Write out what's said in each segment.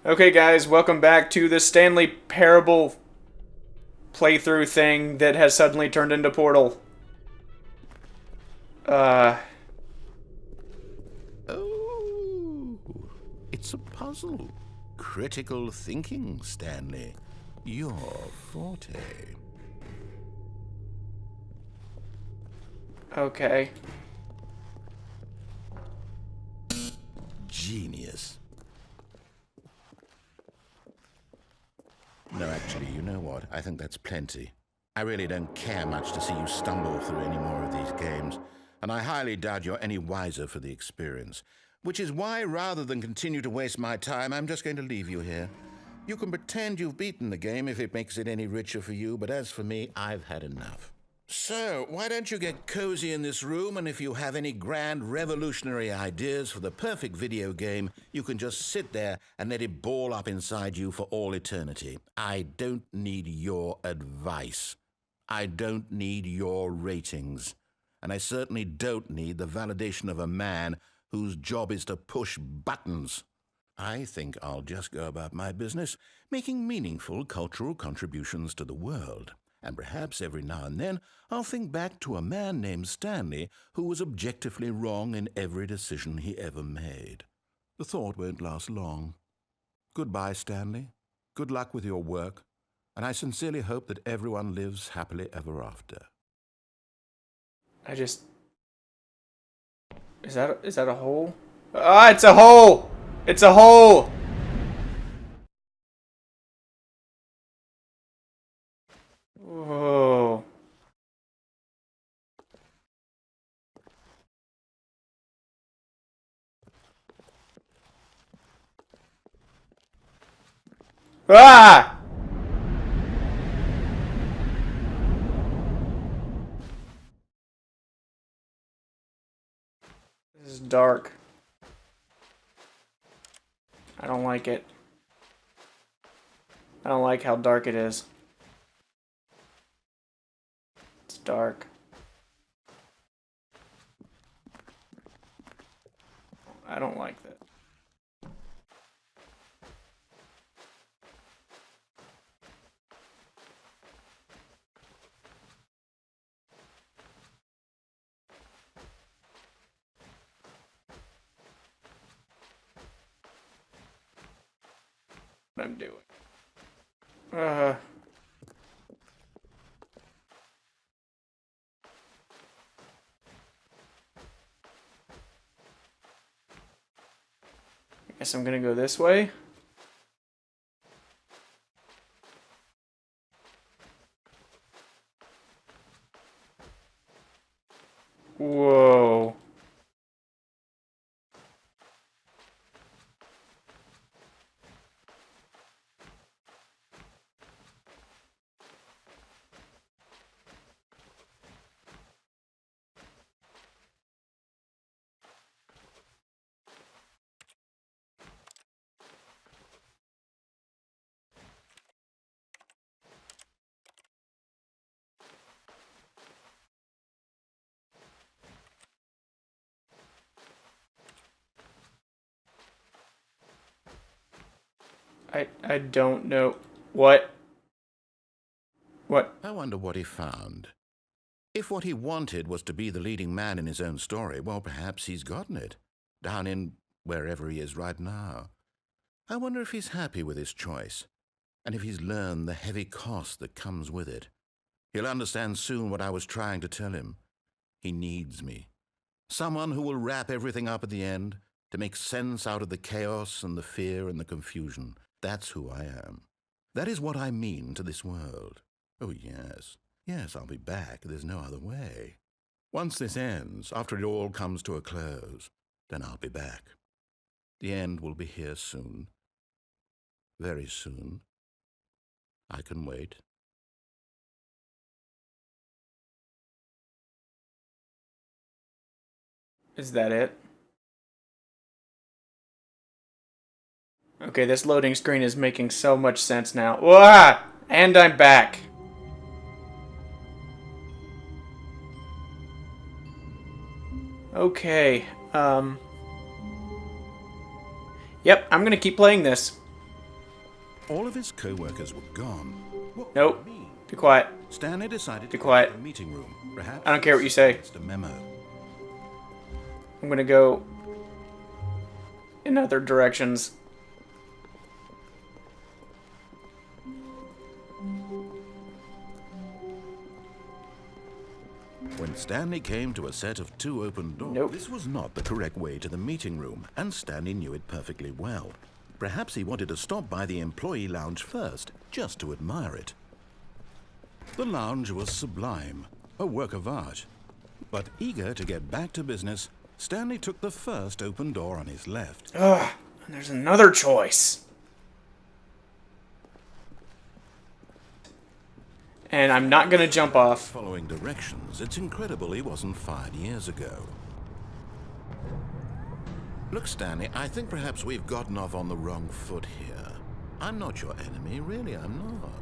Okay, guys, welcome back to the Stanley Parable playthrough thing that has suddenly turned into Portal. Uh, Oh, it's a puzzle. Critical thinking, Stanley. Your forte. okay. Genius. No, actually, you know what? I think that's plenty. I really don't care much to see you stumble through any more of these games, and I highly doubt you're any wiser for the experience. Which is why, rather than continue to waste my time, I'm just going to leave you here. You can pretend you've beaten the game if it makes it any richer for you, but as for me, I've had enough. So, why don't you get cozy in this room, and if you have any grand revolutionary ideas for the perfect video game, you can just sit there and let it ball up inside you for all eternity. I don't need your advice. I don't need your ratings. And I certainly don't need the validation of a man whose job is to push buttons. I think I'll just go about my business, making meaningful cultural contributions to the world. And perhaps every now and then I'll think back to a man named Stanley who was objectively wrong in every decision he ever made. The thought won't last long. Goodbye, Stanley. Good luck with your work, and I sincerely hope that everyone lives happily ever after. Is that a hole? Ah, it's a hole! It's a hole! Whoa. Ah! This is dark. I don't like it. I don't like how dark it is. It's dark. I don't like that. What I'm doing. I guess I'm gonna go this way. Whoa. I don't know. What? What? I wonder what he found. If what he wanted was to be the leading man in his own story, well, perhaps he's gotten it, down in wherever he is right now. I wonder if he's happy with his choice, and if he's learned the heavy cost that comes with it. He'll understand soon what I was trying to tell him. He needs me. Someone who will wrap everything up at the end, to make sense out of the chaos and the fear and the confusion. That's who I am. That is what I mean to this world. Oh, yes. Yes, I'll be back. There's no other way. Once this ends, after it all comes to a close, then I'll be back. The end will be here soon. Very soon. I can wait. Is that it? Okay, this loading screen is making so much sense now. Wah! And I'm back. Okay, Yep, I'm gonna keep playing this. all of his co-workers were gone. What Nope. would it mean? Be quiet. Stanley decided Be to quiet. go to the meeting room. Perhaps I don't care what you say. a memo. I'm gonna go in other directions. When Stanley came to a set of 2 open doors, Nope. this was not the correct way to the meeting room, and Stanley knew it perfectly well. Perhaps he wanted to stop by the employee lounge first, just to admire it. The lounge was sublime, a work of art. But eager to get back to business, Stanley took the first open door on his left. Ugh, and there's another choice. And I'm not gonna jump off. Following directions, it's incredible he wasn't fired years ago. Look, Stanley, I think perhaps we've gotten off on the wrong foot here. I'm not your enemy, really, I'm not.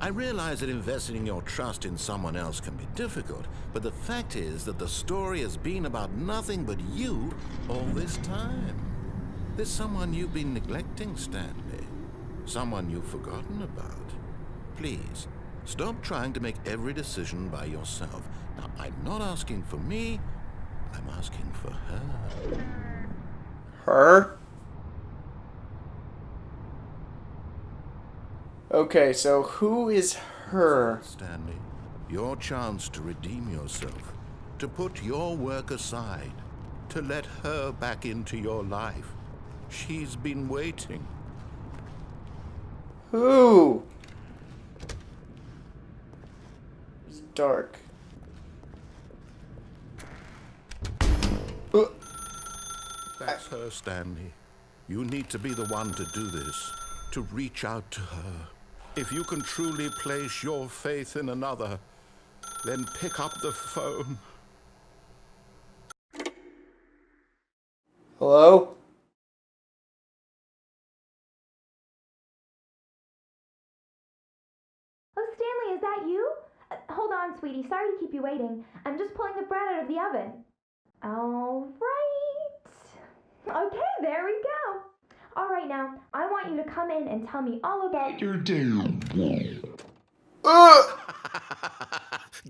I realize that investing your trust in someone else can be difficult, but the fact is that the story has been about nothing but you all this time. There's someone you've been neglecting, Stanley. Someone you've forgotten about. Please, stop trying to make every decision by yourself. Now, I'm not asking for me, I'm asking for her. Her? Okay, so who is her? Stanley, your chance to redeem yourself, to put your work aside, to let her back into your life. She's been waiting. Who? It's dark. That's her, Stanley. You need to be the one to do this, to reach out to her. If you can truly place your faith in another, then pick up the phone. Hello? Oh, Stanley, is that you? Hold on, sweetie. Sorry to keep you waiting. I'm just pulling the bread out of the oven. All right. Okay, there we go. All right, now, I want you to come in and tell me all about your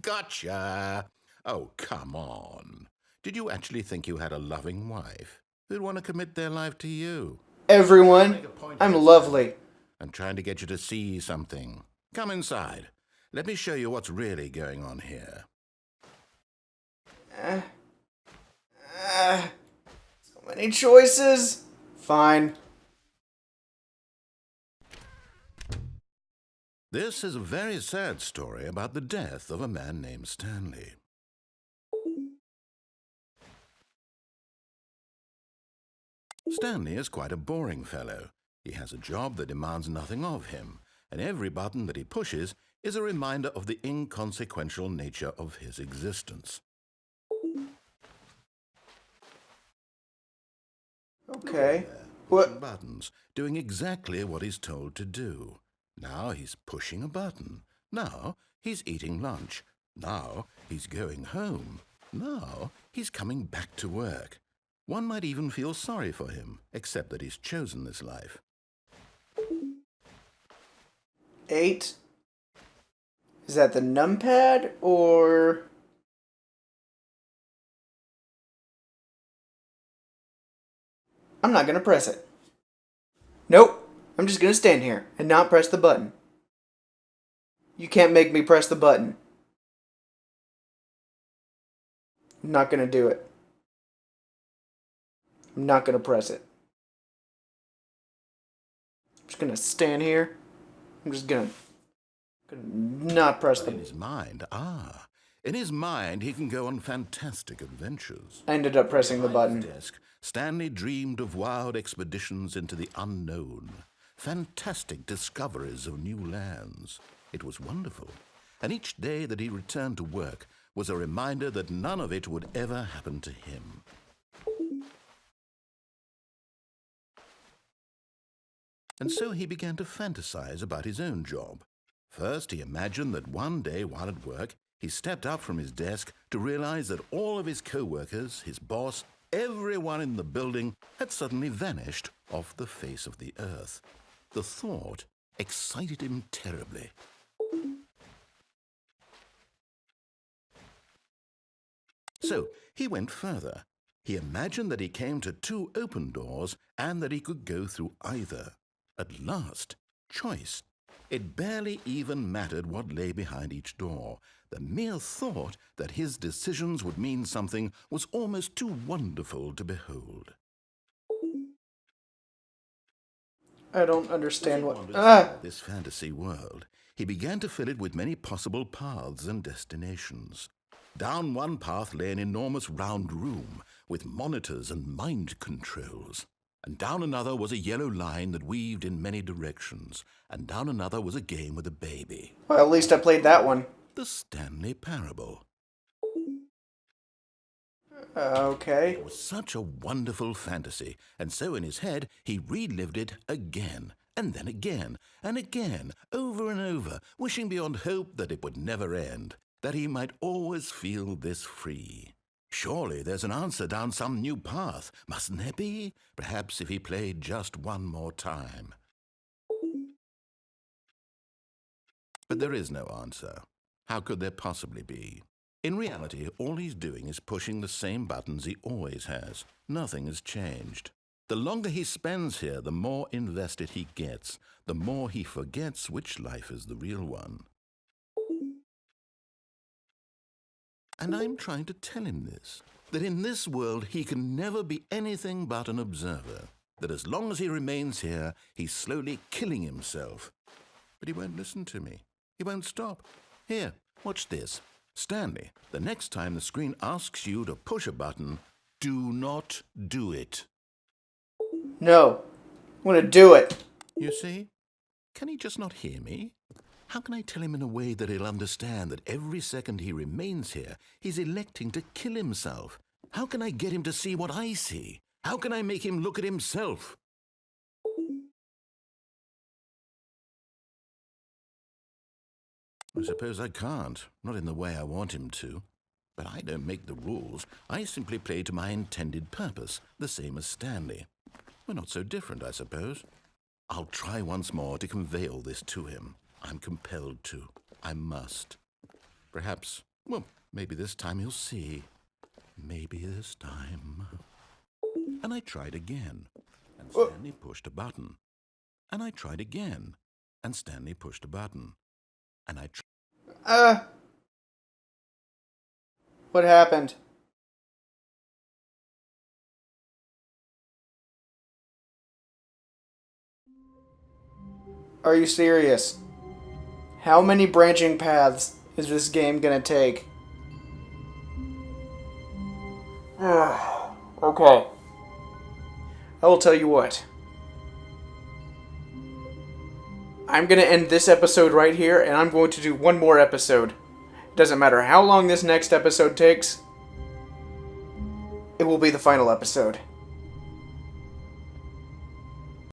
Gotcha. Oh, come on. Did you actually think you had a loving wife who'd want to commit their life to you? Everyone, I'm lovely. I'm trying to get you to see something. Come inside. Let me show you what's really going on here. So many choices. Fine. This is a very sad story about the death of a man named Stanley. Stanley is quite a boring fellow. He has a job that demands nothing of him, and every button that he pushes is a reminder of the inconsequential nature of his existence. Okay. Pushing What? buttons, doing exactly what he's told to do. Now he's pushing a button. Now he's eating lunch. Now he's going home. Now he's coming back to work. One might even feel sorry for him, except that he's chosen this life. 8? Is that the numpad, or... I'm not gonna press it. Nope. I'm just gonna stand here and not press the button. You can't make me press the button. I'm not gonna do it. I'm not gonna press it. I'm just gonna stand here. I'm just gonna not press In the... his mind, he can go on fantastic adventures. I ended up pressing the button. Desk, Stanley dreamed of wild expeditions into the unknown, fantastic discoveries of new lands. It was wonderful, and each day that he returned to work was a reminder that none of it would ever happen to him. And so he began to fantasize about his own job. First, he imagined that one day while at work, he stepped up from his desk to realize that all of his co-workers, his boss, everyone in the building had suddenly vanished off the face of the earth. The thought excited him terribly. So he went further. He imagined that he came to 2 open doors and that he could go through either. At last, choice. It barely even mattered what lay behind each door. The mere thought that his decisions would mean something was almost too wonderful to behold. I don't understand This fantasy world, he began to fill it with many possible paths and destinations. Down one path lay an enormous round room with monitors and mind controls. And down another was a yellow line that weaved in many directions. And down another was a game with a baby. Well, at least I played that one. The Stanley Parable. Okay. It was such a wonderful fantasy, and so in his head he relived it again, and then again, and again, over and over, wishing beyond hope that it would never end, that he might always feel this free. Surely there's an answer down some new path, mustn't there be? Perhaps if he played just one more time. But there is no answer. How could there possibly be? In reality, all he's doing is pushing the same buttons he always has. Nothing has changed. The longer he spends here, the more invested he gets, the more he forgets which life is the real one. And I'm trying to tell him this, that in this world he can never be anything but an observer, that as long as he remains here, he's slowly killing himself. But he won't listen to me. He won't stop. Here, watch this. Stanley, the next time the screen asks you to push a button, do not do it. No. I'm gonna do it. You see? Can he just not hear me? How can I tell him in a way that he'll understand that every second he remains here, he's electing to kill himself? How can I get him to see what I see? How can I make him look at himself? I suppose I can't, not in the way I want him to. But I don't make the rules. I simply play to my intended purpose, the same as Stanley. We're not so different, I suppose. I'll try once more to convey all this to him. I'm compelled to. I must. Perhaps, well, maybe this time he'll see. Maybe this time. And I tried again, and Stanley pushed a button. And I tried again, and Stanley pushed a button. And I What happened? Are you serious? How many branching paths is this game gonna take? Okay. I will tell you what. I'm gonna end this episode right here, and I'm going to do one more episode. Doesn't matter how long this next episode takes. It will be the final episode.